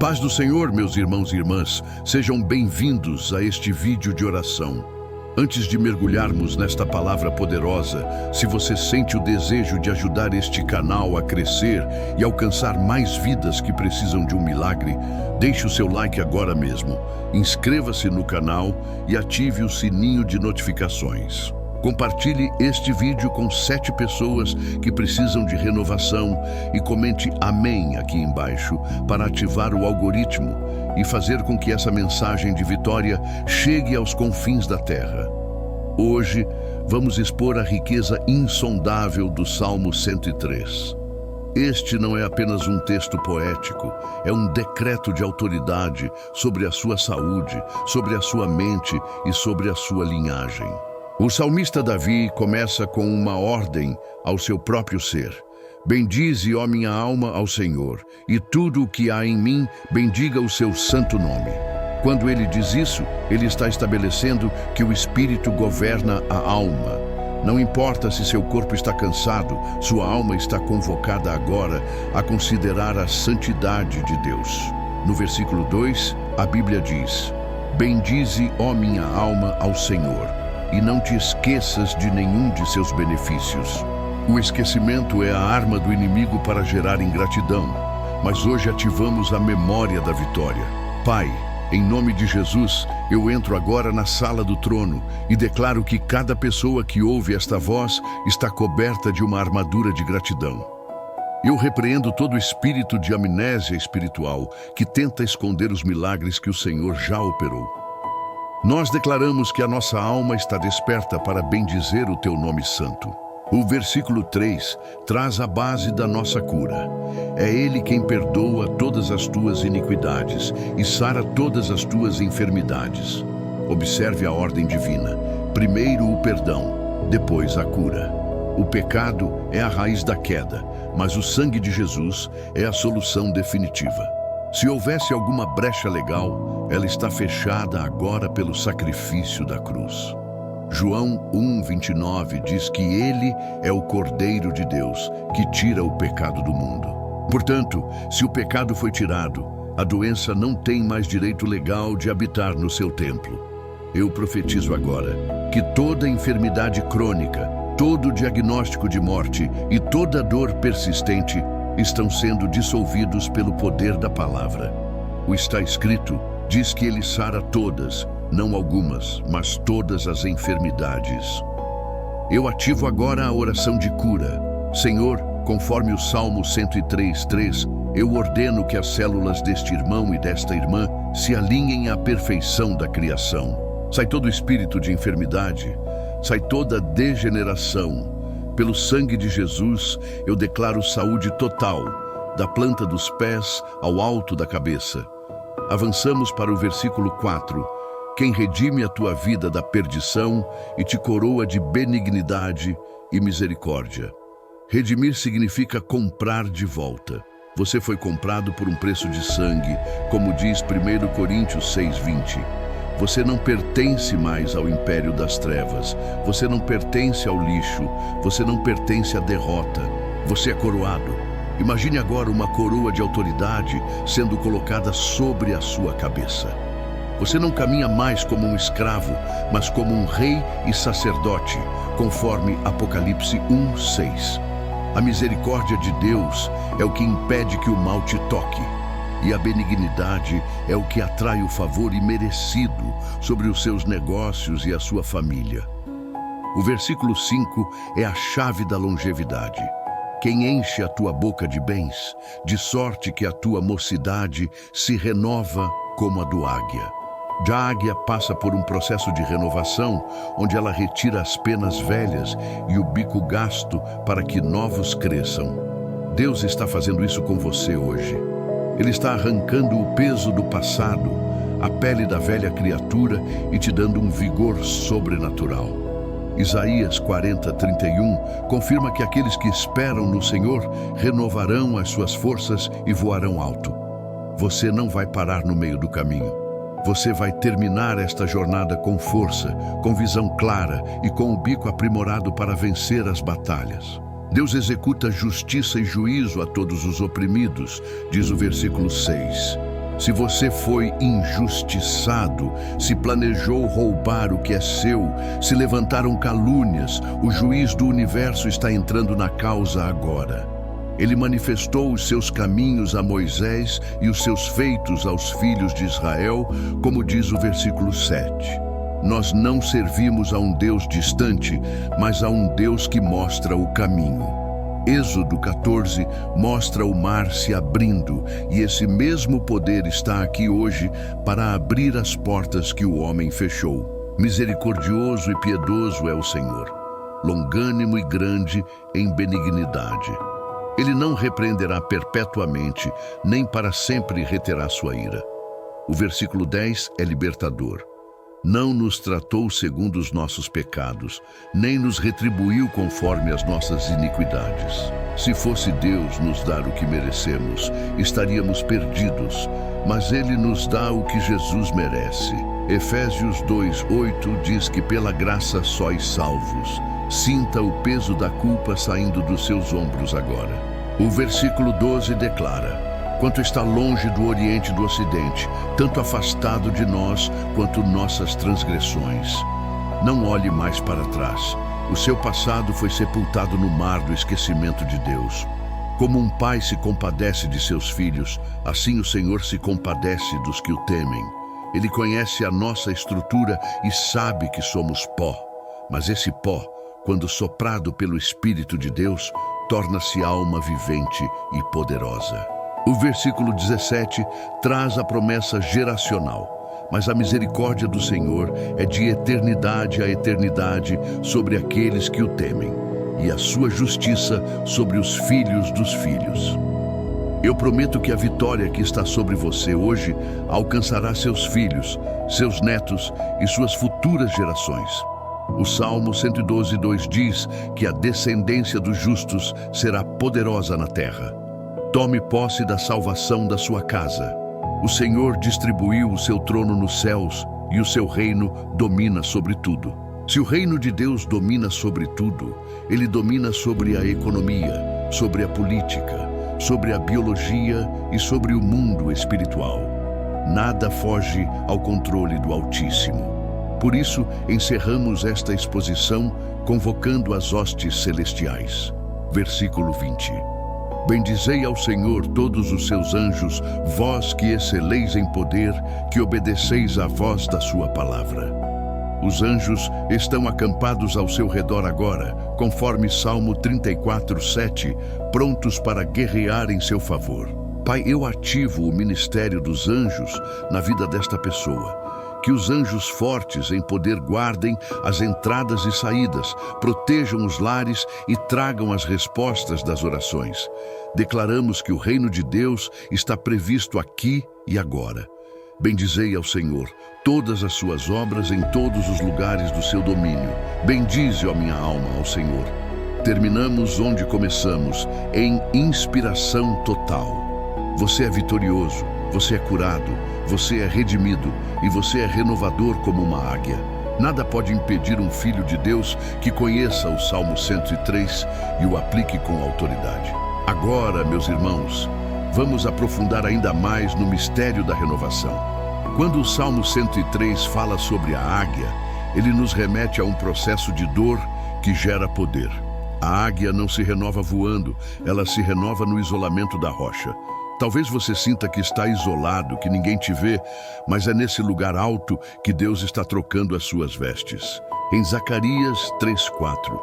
paz do Senhor, meus irmãos e irmãs, sejam bem-vindos a este vídeo de oração. Antes de mergulharmos nesta palavra poderosa, se você sente o desejo de ajudar este canal a crescer e alcançar mais vidas que precisam de um milagre, deixe o seu like agora mesmo, inscreva-se no canal e ative o sininho de notificações. Compartilhe este vídeo com 7 pessoas que precisam de renovação e comente amém aqui embaixo para ativar o algoritmo e fazer com que essa mensagem de vitória chegue aos confins da terra. Hoje vamos expor a riqueza insondável do Salmo 103. Este não é apenas um texto poético, é um decreto de autoridade sobre a sua saúde, sobre a sua mente e sobre a sua linhagem. O salmista Davi começa com uma ordem ao seu próprio ser. Bendize, ó minha alma, ao Senhor, e tudo o que há em mim, bendiga o seu santo nome. Quando ele diz isso, ele está estabelecendo que o Espírito governa a alma. Não importa se seu corpo está cansado, sua alma está convocada agora a considerar a santidade de Deus. No versículo 2, a Bíblia diz: Bendize, ó minha alma, ao Senhor, e não te esqueças de nenhum de seus benefícios. O esquecimento é a arma do inimigo para gerar ingratidão, mas hoje ativamos a memória da vitória. Pai, em nome de Jesus, eu entro agora na sala do trono e declaro que cada pessoa que ouve esta voz está coberta de uma armadura de gratidão. Eu repreendo todo espírito de amnésia espiritual que tenta esconder os milagres que o Senhor já operou. Nós declaramos que a nossa alma está desperta para bendizer o teu nome santo. O versículo 3 traz a base da nossa cura. É Ele quem perdoa todas as tuas iniquidades e sara todas as tuas enfermidades. Observe a ordem divina. Primeiro o perdão, depois a cura. O pecado é a raiz da queda, mas o sangue de Jesus é a solução definitiva. Se houvesse alguma brecha legal, ela está fechada agora pelo sacrifício da cruz. João 1:29 diz que Ele é o Cordeiro de Deus que tira o pecado do mundo. Portanto, se o pecado foi tirado, a doença não tem mais direito legal de habitar no seu templo. Eu profetizo agora que toda enfermidade crônica, todo diagnóstico de morte e toda dor persistente estão sendo dissolvidos pelo poder da palavra. O está escrito diz que Ele sara todas, não algumas, mas todas as enfermidades. Eu ativo agora a oração de cura. Senhor, conforme o Salmo 103:3, eu ordeno que as células deste irmão e desta irmã se alinhem à perfeição da criação. Sai todo espírito de enfermidade, sai toda degeneração. Pelo sangue de Jesus, eu declaro saúde total, da planta dos pés ao alto da cabeça. Avançamos para o versículo 4. Quem redime a tua vida da perdição e te coroa de benignidade e misericórdia. Redimir significa comprar de volta. Você foi comprado por um preço de sangue, como diz 1 Coríntios 6:20. Você não pertence mais ao império das trevas. Você não pertence ao lixo. Você não pertence à derrota. Você é coroado. Imagine agora uma coroa de autoridade sendo colocada sobre a sua cabeça. Você não caminha mais como um escravo, mas como um rei e sacerdote, conforme Apocalipse 1:6. A misericórdia de Deus é o que impede que o mal te toque. E a benignidade é o que atrai o favor imerecido sobre os seus negócios e a sua família. O versículo 5 é a chave da longevidade. Quem enche a tua boca de bens, de sorte que a tua mocidade se renova como a do águia. A águia passa por um processo de renovação, onde ela retira as penas velhas e o bico gasto para que novos cresçam. Deus está fazendo isso com você hoje. Ele está arrancando o peso do passado, a pele da velha criatura e te dando um vigor sobrenatural. Isaías 40:31 confirma que aqueles que esperam no Senhor renovarão as suas forças e voarão alto. Você não vai parar no meio do caminho. Você vai terminar esta jornada com força, com visão clara e com o bico aprimorado para vencer as batalhas. Deus executa justiça e juízo a todos os oprimidos, diz o versículo 6. Se você foi injustiçado, se planejou roubar o que é seu, se levantaram calúnias, o juiz do universo está entrando na causa agora. Ele manifestou os seus caminhos a Moisés e os seus feitos aos filhos de Israel, como diz o versículo 7. Nós não servimos a um Deus distante, mas a um Deus que mostra o caminho. Êxodo 14 mostra o mar se abrindo, e esse mesmo poder está aqui hoje para abrir as portas que o homem fechou. Misericordioso e piedoso é o Senhor, longânimo e grande em benignidade. Ele não repreenderá perpetuamente, nem para sempre reterá sua ira. O versículo 10 é libertador. Não nos tratou segundo os nossos pecados, nem nos retribuiu conforme as nossas iniquidades. Se fosse Deus nos dar o que merecemos, estaríamos perdidos, mas Ele nos dá o que Jesus merece. Efésios 2:8 diz que pela graça sois salvos. Sinta o peso da culpa saindo dos seus ombros agora. O versículo 12 declara: quanto está longe do Oriente do Ocidente, tanto afastado de nós quanto nossas transgressões. Não olhe mais para trás. O seu passado foi sepultado no mar do esquecimento de Deus. Como um pai se compadece de seus filhos, assim o Senhor se compadece dos que o temem. Ele conhece a nossa estrutura e sabe que somos pó. Mas esse pó, quando soprado pelo Espírito de Deus, torna-se alma vivente e poderosa. O versículo 17 traz a promessa geracional, mas a misericórdia do Senhor é de eternidade a eternidade sobre aqueles que o temem, e a sua justiça sobre os filhos dos filhos. Eu prometo que a vitória que está sobre você hoje alcançará seus filhos, seus netos e suas futuras gerações. O Salmo 112:2 diz que a descendência dos justos será poderosa na terra. Tome posse da salvação da sua casa. O Senhor distribuiu o seu trono nos céus e o seu reino domina sobre tudo. Se o reino de Deus domina sobre tudo, ele domina sobre a economia, sobre a política, sobre a biologia e sobre o mundo espiritual. Nada foge ao controle do Altíssimo. Por isso, encerramos esta exposição convocando as hostes celestiais. Versículo 20. Bendizei ao Senhor todos os seus anjos, vós que exceleis em poder, que obedeceis à voz da sua palavra. Os anjos estão acampados ao seu redor agora, conforme Salmo 34:7, prontos para guerrear em seu favor. Pai, eu ativo o ministério dos anjos na vida desta pessoa. Que os anjos fortes em poder guardem as entradas e saídas, protejam os lares e tragam as respostas das orações. Declaramos que o reino de Deus está previsto aqui e agora. Bendizei ao Senhor todas as suas obras em todos os lugares do seu domínio. Bendize, ó minha alma, ao Senhor. Terminamos onde começamos, em inspiração total. Você é vitorioso, você é curado, você é redimido e você é renovador como uma águia. Nada pode impedir um filho de Deus que conheça o Salmo 103 e o aplique com autoridade. Agora, meus irmãos, vamos aprofundar ainda mais no mistério da renovação. Quando o Salmo 103 fala sobre a águia, ele nos remete a um processo de dor que gera poder. A águia não se renova voando, ela se renova no isolamento da rocha. Talvez você sinta que está isolado, que ninguém te vê, mas é nesse lugar alto que Deus está trocando as suas vestes. Em Zacarias 3:4,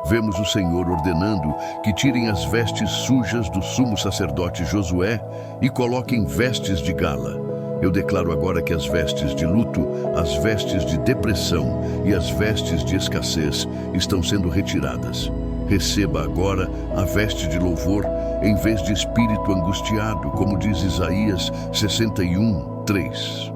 vemos o Senhor ordenando que tirem as vestes sujas do sumo sacerdote Josué e coloquem vestes de gala. Eu declaro agora que as vestes de luto, as vestes de depressão e as vestes de escassez estão sendo retiradas. Receba agora a veste de louvor em vez de espírito angustiado, como diz Isaías 61:3.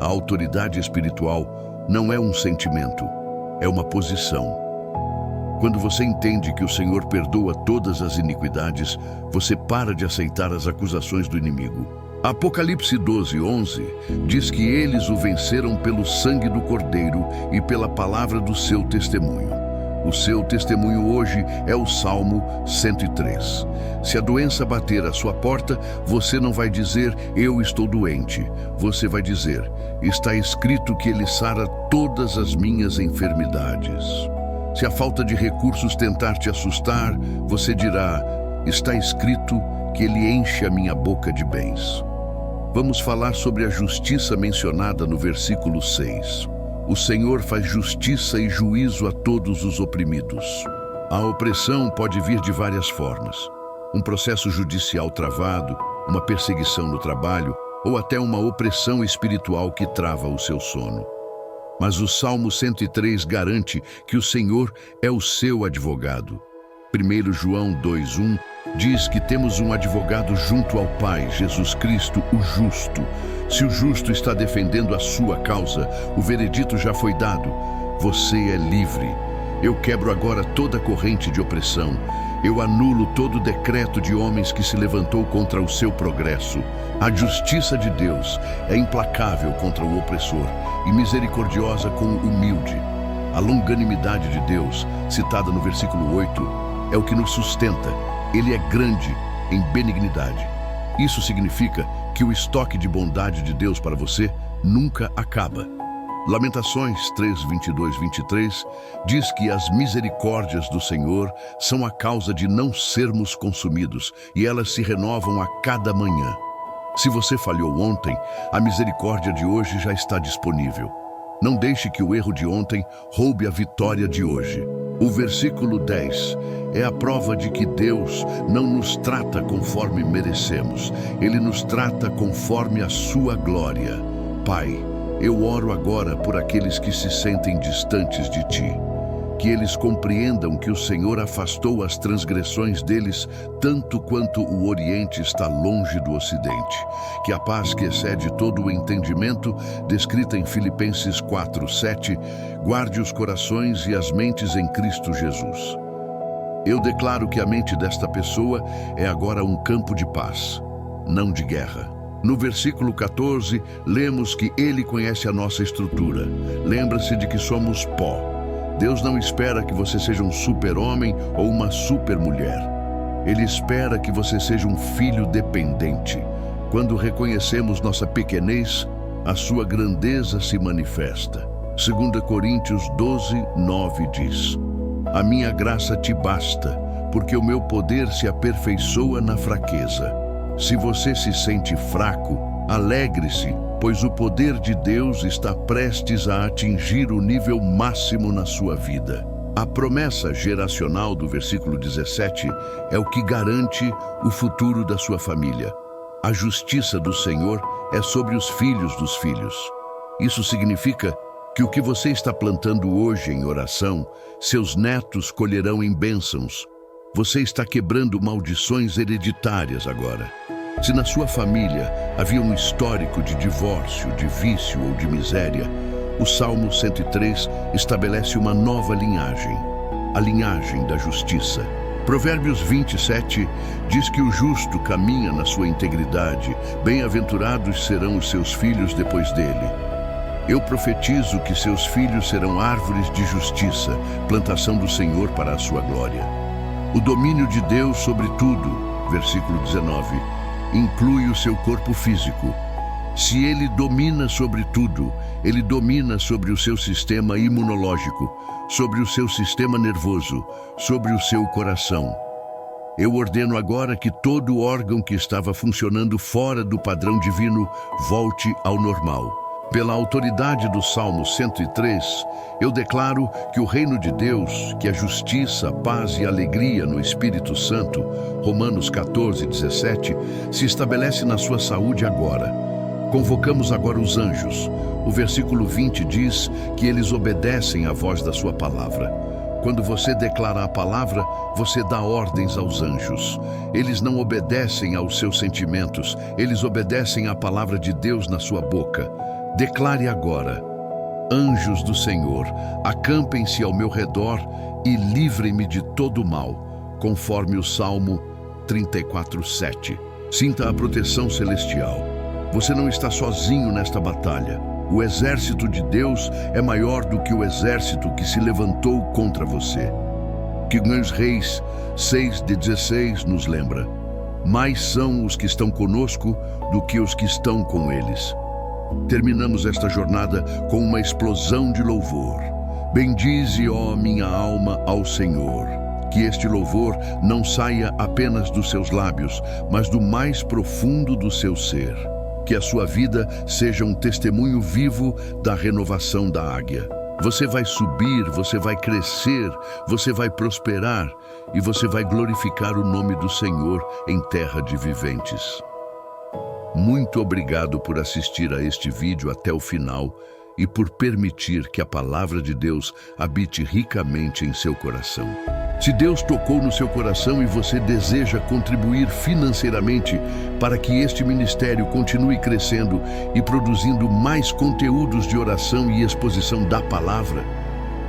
A autoridade espiritual não é um sentimento, é uma posição. Quando você entende que o Senhor perdoa todas as iniquidades, você para de aceitar as acusações do inimigo. Apocalipse 12:11 diz que eles o venceram pelo sangue do Cordeiro e pela palavra do seu testemunho. O seu testemunho hoje é o Salmo 103. Se a doença bater à sua porta, você não vai dizer, eu estou doente. Você vai dizer, está escrito que ele sara todas as minhas enfermidades. Se a falta de recursos tentar te assustar, você dirá, está escrito que ele enche a minha boca de bens. Vamos falar sobre a justiça mencionada no versículo 6. O Senhor faz justiça e juízo a todos os oprimidos. A opressão pode vir de várias formas. Um processo judicial travado, uma perseguição no trabalho ou até uma opressão espiritual que trava o seu sono. Mas o Salmo 103 garante que o Senhor é o seu advogado. 1 João 2:1 diz que temos um advogado junto ao Pai, Jesus Cristo, o justo. Se o justo está defendendo a sua causa, o veredito já foi dado. Você é livre. Eu quebro agora toda corrente de opressão. Eu anulo todo decreto de homens que se levantou contra o seu progresso. A justiça de Deus é implacável contra o opressor e misericordiosa com o humilde. A longanimidade de Deus, citada no versículo 8, é o que nos sustenta. Ele é grande em benignidade. Isso significa que o estoque de bondade de Deus para você nunca acaba. Lamentações 3:22-23 diz que as misericórdias do Senhor são a causa de não sermos consumidos e elas se renovam a cada manhã. Se você falhou ontem, a misericórdia de hoje já está disponível. Não deixe que o erro de ontem roube a vitória de hoje. O versículo 10 é a prova de que Deus não nos trata conforme merecemos. Ele nos trata conforme a sua glória. Pai, eu oro agora por aqueles que se sentem distantes de Ti. Que eles compreendam que o Senhor afastou as transgressões deles tanto quanto o Oriente está longe do Ocidente. Que a paz que excede todo o entendimento, descrita em Filipenses 4:7, guarde os corações e as mentes em Cristo Jesus. Eu declaro que a mente desta pessoa é agora um campo de paz, não de guerra. No versículo 14, lemos que Ele conhece a nossa estrutura. Lembra-se de que somos pó. Deus não espera que você seja um super-homem ou uma super-mulher. Ele espera que você seja um filho dependente. Quando reconhecemos nossa pequenez, a sua grandeza se manifesta. 2 Coríntios 12:9 diz: A minha graça te basta, porque o meu poder se aperfeiçoa na fraqueza. Se você se sente fraco, alegre-se, pois o poder de Deus está prestes a atingir o nível máximo na sua vida. A promessa geracional do versículo 17 é o que garante o futuro da sua família. A justiça do Senhor é sobre os filhos dos filhos. Isso significa que o que você está plantando hoje em oração, seus netos colherão em bênçãos. Você está quebrando maldições hereditárias agora. Se na sua família havia um histórico de divórcio, de vício ou de miséria, o Salmo 103 estabelece uma nova linhagem, a linhagem da justiça. Provérbios 27 diz que o justo caminha na sua integridade, bem-aventurados serão os seus filhos depois dele. Eu profetizo que seus filhos serão árvores de justiça, plantação do Senhor para a sua glória. O domínio de Deus sobre tudo, versículo 19, inclui o seu corpo físico. Se ele domina sobre tudo, ele domina sobre o seu sistema imunológico, sobre o seu sistema nervoso, sobre o seu coração. Eu ordeno agora que todo órgão que estava funcionando fora do padrão divino volte ao normal. Pela autoridade do Salmo 103, eu declaro que o reino de Deus, que é justiça, paz e alegria no Espírito Santo, Romanos 14:17, se estabelece na sua saúde agora. Convocamos agora os anjos. O versículo 20 diz que eles obedecem à voz da sua palavra. Quando você declara a palavra, você dá ordens aos anjos. Eles não obedecem aos seus sentimentos, eles obedecem à palavra de Deus na sua boca. Declare agora: anjos do Senhor, acampem-se ao meu redor e livrem-me de todo mal, conforme o Salmo 34:7. Sinta a proteção celestial. Você não está sozinho nesta batalha. O exército de Deus é maior do que o exército que se levantou contra você. Que os Reis 6:16 nos lembra: mais são os que estão conosco do que os que estão com eles. Terminamos esta jornada com uma explosão de louvor. Bendize, ó minha alma, ao Senhor. Que este louvor não saia apenas dos seus lábios, mas do mais profundo do seu ser. Que a sua vida seja um testemunho vivo da renovação da águia. Você vai subir, você vai crescer, você vai prosperar e você vai glorificar o nome do Senhor em terra de viventes. Muito obrigado por assistir a este vídeo até o final e por permitir que a palavra de Deus habite ricamente em seu coração. Se Deus tocou no seu coração e você deseja contribuir financeiramente para que este ministério continue crescendo e produzindo mais conteúdos de oração e exposição da palavra,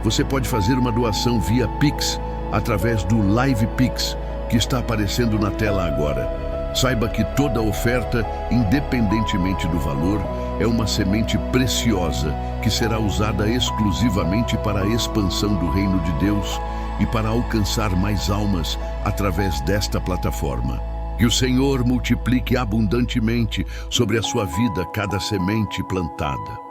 você pode fazer uma doação via Pix através do Live Pix que está aparecendo na tela agora. Saiba que toda oferta, independentemente do valor, é uma semente preciosa que será usada exclusivamente para a expansão do reino de Deus e para alcançar mais almas através desta plataforma. Que o Senhor multiplique abundantemente sobre a sua vida cada semente plantada.